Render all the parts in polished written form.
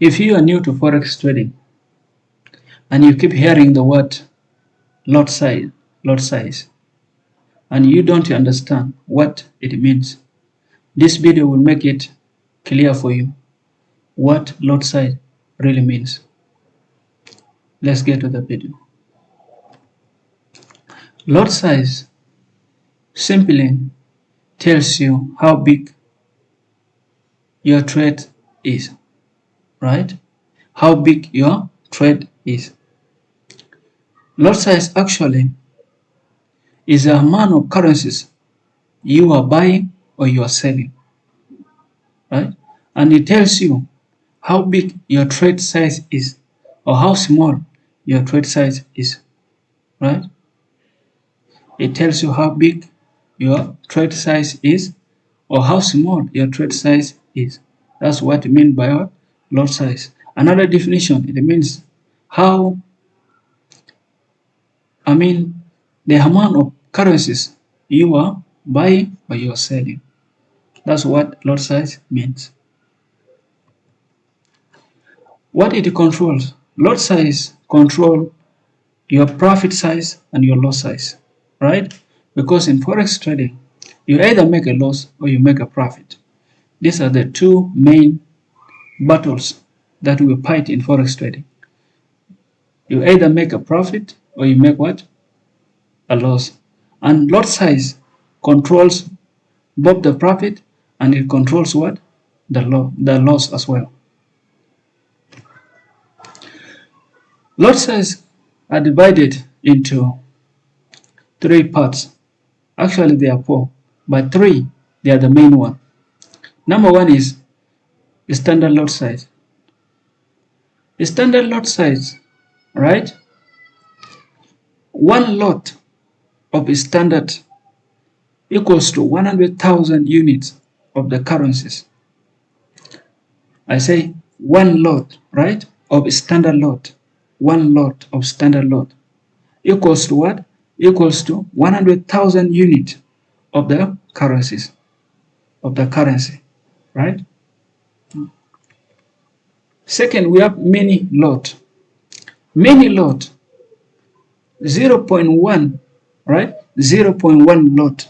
If you are new to Forex trading and you keep hearing the word lot size, and you don't understand what it means, this video will make it clear for you what lot size really means. Let's get to the video. Lot size simply tells you how big your trade is, right? How big your trade is. Lot size actually is the amount of currencies you are buying or you are selling, right? And it tells you how big your trade size is or how small your trade size is, right? It tells you how big your trade size is or how small your trade size is. That's what it means by what? Lot size. Another definition, it means the amount of currencies you are buying or you are selling. That's what lot size means. What it controls? Lot size control your profit size and your loss size, right? Because in Forex trading, you either make a loss or you make a profit. These are the two main battles that we fight in Forex trading. You either make a profit or you make what? A loss. And lot size controls both the profit and it controls what? The loss as well. Lot size are divided into three parts. Actually, there are four, but three, they are the main one. Number one is standard lot size. The standard lot size, right? One lot of standard equals to 100,000 units of the currencies. I say one lot, right, of standard lot. One lot of standard lot equals to what? Equals to 100,000 units of the currencies, of the currency, right? Second, we have mini lot. Mini lot, 0.1, right? 0.1 lot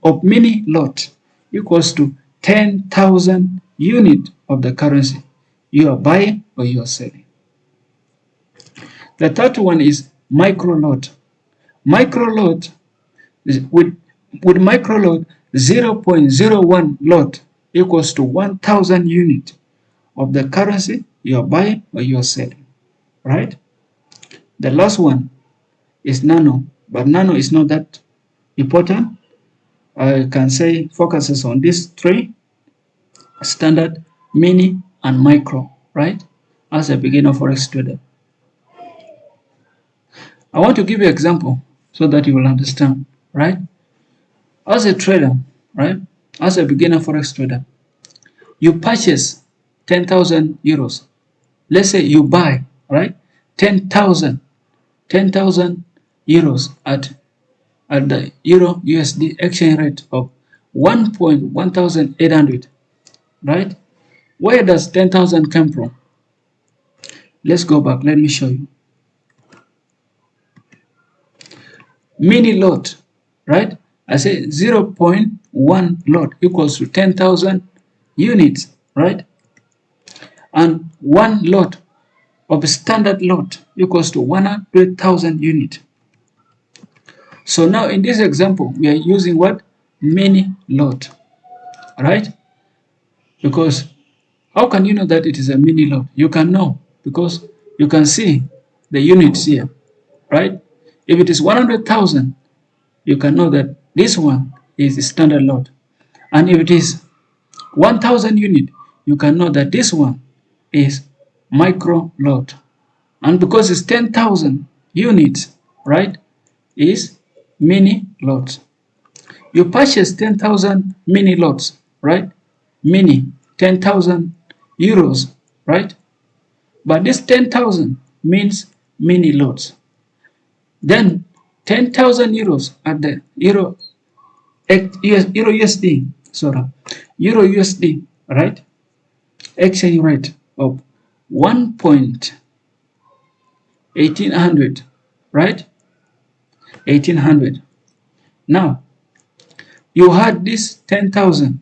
of mini lot equals to 10,000 units of the currency you are buying or you are selling. The third one is micro lot. Micro lot with micro lot, 0.01 lot equals to 1,000 units of the currency you are buying or you are selling, right? The last one is nano, but nano is not that important. I can say focuses on these three: standard, mini, and micro, right? As a beginner Forex trader. I want to give you an example so that you will understand, right? As a trader, right? As a beginner Forex trader, you purchase 10,000 euros. Let's say you buy, right? 10,000 euros at the Euro USD exchange rate of 1,1800, right? Where does 10,000 come from? Let's go back. Let me show you. Mini lot, right? I say 0.1 lot equals to 10,000 units, right? And one lot of standard lot equals to 100,000 units. So now in this example, we are using what? Mini lot, right? Because how can you know that it is a mini lot? You can know because you can see the units here, right? If it is 100,000, you can know that this one is a standard lot. And if it is 1,000 unit, you can know that this one is micro lot. And because it's 10,000 units, right, is mini lot. You purchase 10,000 mini lots, right? Mini, 10,000 euros, right? But this 10,000 means mini lots. Then 10,000 euros at the Euro USD, right? Exchange rate of 1.1800, right? 1800. Now you had this 10,000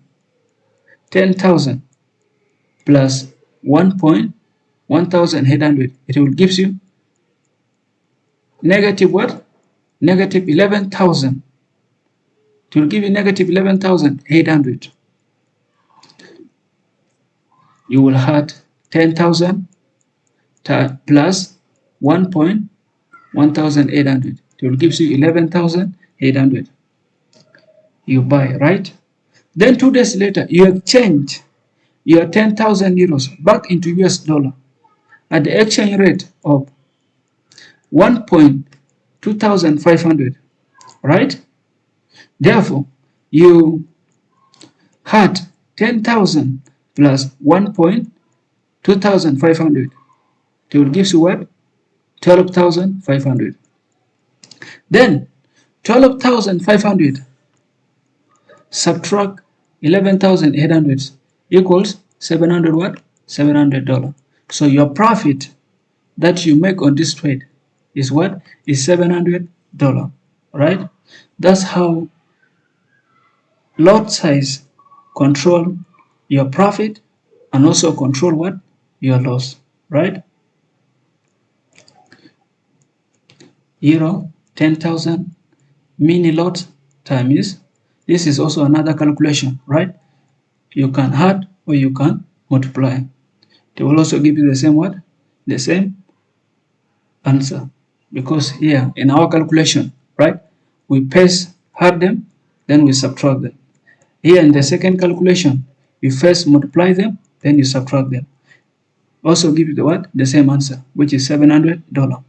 plus 1.1800. It will give you negative what? Negative 11,000. It will give you negative 11,800. You will add 10,000 plus 1.1800. It will give you 11,800. You buy, right? Then 2 days later, you exchange your 10,000 euros back into US dollar at the exchange rate of 1.2500, right? Therefore, you had 10,000 plus 1.2500. It will give you what? 12,500. Then 12,500 subtract 11,800 equals 700 what? $700. So your profit that you make on this trade is what? Is $700, right? That's how lot size control your profit and also control what? Your loss, right? Euro 10,000 mini lot times, this is also another calculation, right? You can add or you can multiply. They will also give you the same what? The same answer, because here in our calculation, right, we first add them, then we subtract them. Here in the second calculation, you first multiply them, then you subtract them. Also give you the what? The same answer, which is $700,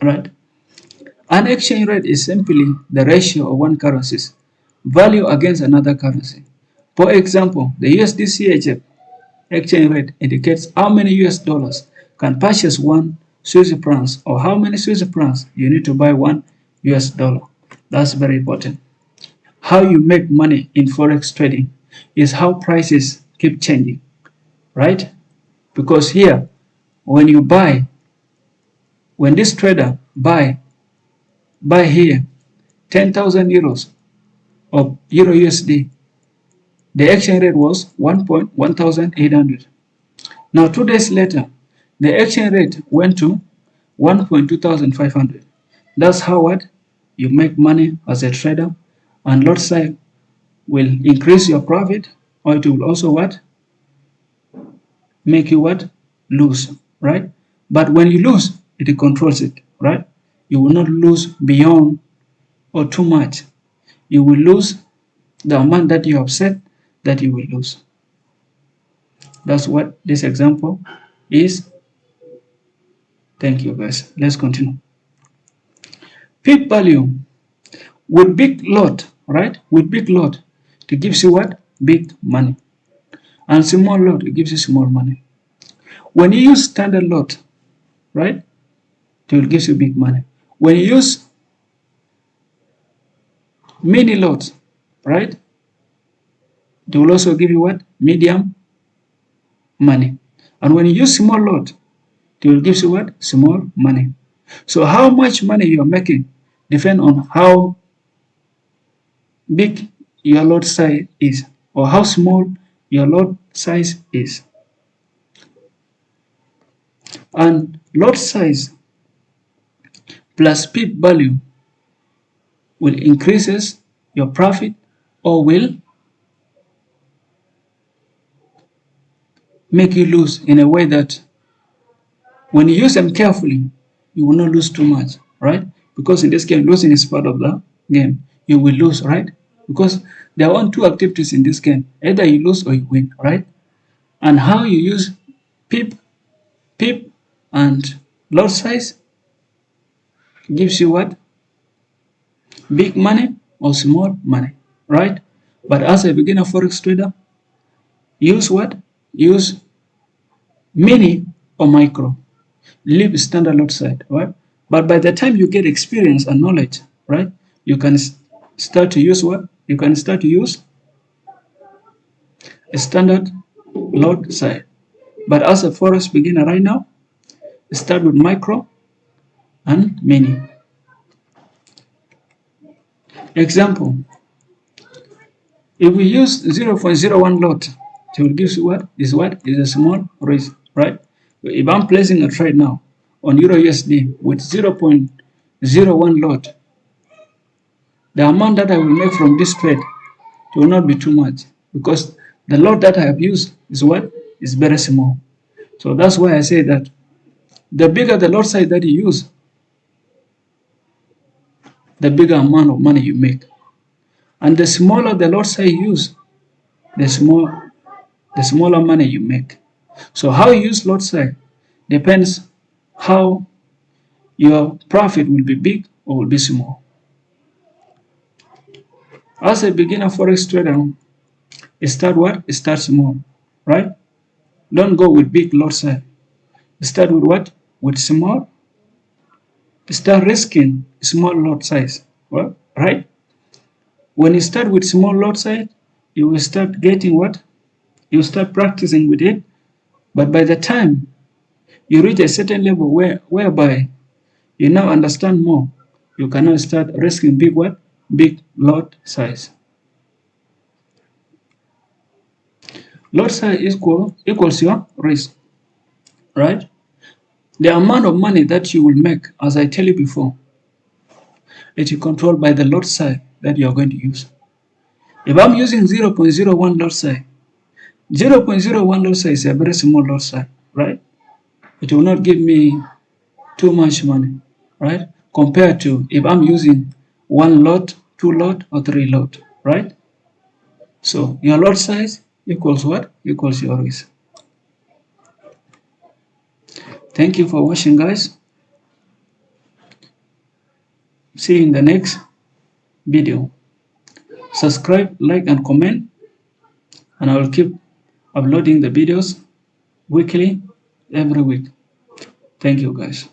right? An exchange rate is simply the ratio of one currency's value against another currency. For example, the USD CHF exchange rate indicates how many US dollars can purchase one Swiss francs, or how many Swiss francs you need to buy one US dollar. That's very important. How you make money in Forex trading is how prices keep changing, right? Because here, when you buy, when this trader buy here 10,000 euros of Euro USD, the exchange rate was 1.1800. Now 2 days later, the exchange rate went to 1.2500. That's how what you make money as a trader, and lot size will increase your profit, or it will also what? Make you what? Lose, right? But when you lose, it controls it, right? You will not lose beyond or too much. You will lose the amount that you have said that you will lose. That's what this example is. Thank you, guys. Let's continue. Peak value with big lot, right? With big lot, it gives you what? Big money. And small lot, it gives you small money. When you use standard lot, right, it will give you big money. When you use mini lot, right, they will also give you what? Medium money. And when you use small lot, it will give you what? Small money. So how much money you are making depends on how big your lot size is, or how small your lot size is. And lot size plus peak value will increases your profit, or will make you lose in a way that when you use them carefully, you will not lose too much, right? Because in this game, losing is part of the game. You will lose, right? Because there are only two activities in this game. Either you lose or you win, right? And how you use pip, and lot size gives you what? Big money or small money, right? But as a beginner Forex trader, use what? Use mini or micro. Leave standard lot size, right? But by the time you get experience and knowledge, right, you can start to use what? You can start to use a standard lot size. But as a Forex beginner right now, start with micro and mini. Example, if we use 0.01 lot, it will give you what? Is a small risk, right? If I'm placing a trade now on Euro USD with 0.01 lot, the amount that I will make from this trade will not be too much because the lot that I have used is what? Is very small. So that's why I say that the bigger the lot size that you use, the bigger amount of money you make. And the smaller the lot size you use, the smaller money you make. So how you use lot size depends how your profit will be big or will be small. As a beginner Forex trader, start what? Start small, right? Don't go with big lot size. Start with what? With small. Start risking small lot size, well, right? When you start with small lot size, you will start getting what? You start practicing with it. But by the time you reach a certain level whereby you now understand more, you can now start risking big what? Big lot size. Lot size equals your risk, right? The amount of money that you will make, as I tell you before, it is controlled by the lot size that you are going to use. If I'm using 0.01 lot size, 0.01 lot size is a very small lot size, right? It will not give me too much money, right? Compared to if I'm using 1 lot, 2 lot, or 3 lot, right? So your lot size equals what? Equals your risk. Thank you for watching, guys. See you in the next video. Subscribe, like, and comment, and I will keep uploading the videos weekly, every week. Thank you, guys.